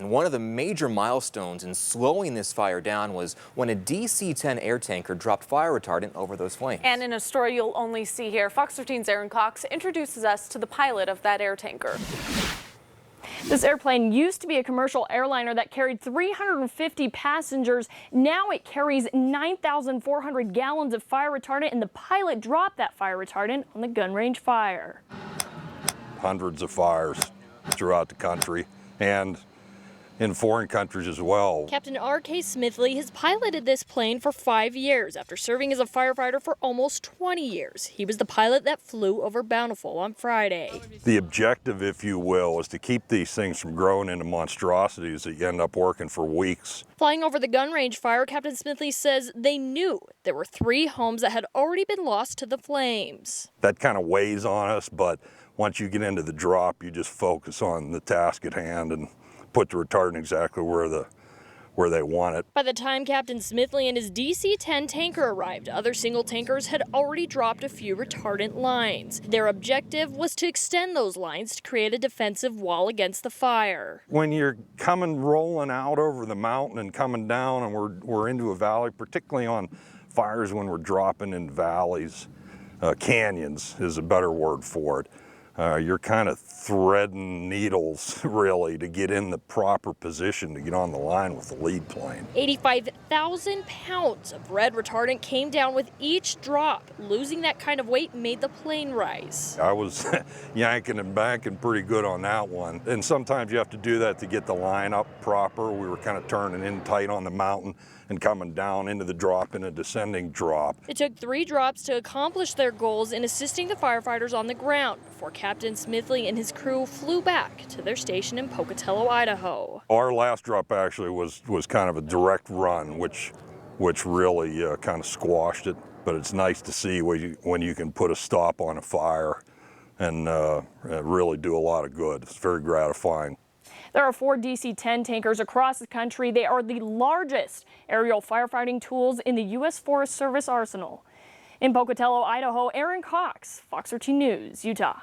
And one of the major milestones in slowing this fire down was when a DC-10 air tanker dropped fire retardant over those flames. And in a story you'll only see here, Fox 13's Erin Cox introduces us to the pilot of that air tanker. This airplane used to be a commercial airliner that carried 350 passengers. Now it carries 9,400 gallons of fire retardant, and the pilot dropped that fire retardant on the gun range fire. Hundreds of fires throughout the country and in foreign countries as well. Captain R.K. Smithley has piloted this plane for 5 years after serving as a firefighter for almost 20 years. He was the pilot that flew over Bountiful on Friday. The objective, if you will, is to keep these things from growing into monstrosities that you end up working for weeks. Flying over the gun range fire, Captain Smithley says they knew there were 3 homes that had already been lost to the flames. That kind of weighs on us, but once you get into the drop, you just focus on the task at hand and put the retardant exactly where they want it. By the time Captain Smithley and his DC-10 tanker arrived, other single tankers had already dropped a few retardant lines. Their objective was to extend those lines to create a defensive wall against the fire. When you're rolling out over the mountain and coming down and we're into a valley, particularly on fires when we're dropping in valleys, canyons is a better word for it. You're kind of threading needles, really, to get in the proper position to get on the line with the lead plane. 85,000 pounds of red retardant came down with each drop. Losing that kind of weight made the plane rise. I was yanking and banking pretty good on that one. And sometimes you have to do that to get the line up proper. We were kind of turning in tight on the mountain and coming down into the drop in a descending drop. It took 3 drops to accomplish their goals in assisting the firefighters on the ground before Captain Smithley and his crew flew back to their station in Pocatello, Idaho. Our last drop actually was kind of a direct run, which really kind of squashed it. But it's nice to see when you can put a stop on a fire and really do a lot of good. It's very gratifying. There are 4 DC-10 tankers across the country. They are the largest aerial firefighting tools in the U.S. Forest Service arsenal. In Pocatello, Idaho, Erin Cox, Fox 13 News, Utah.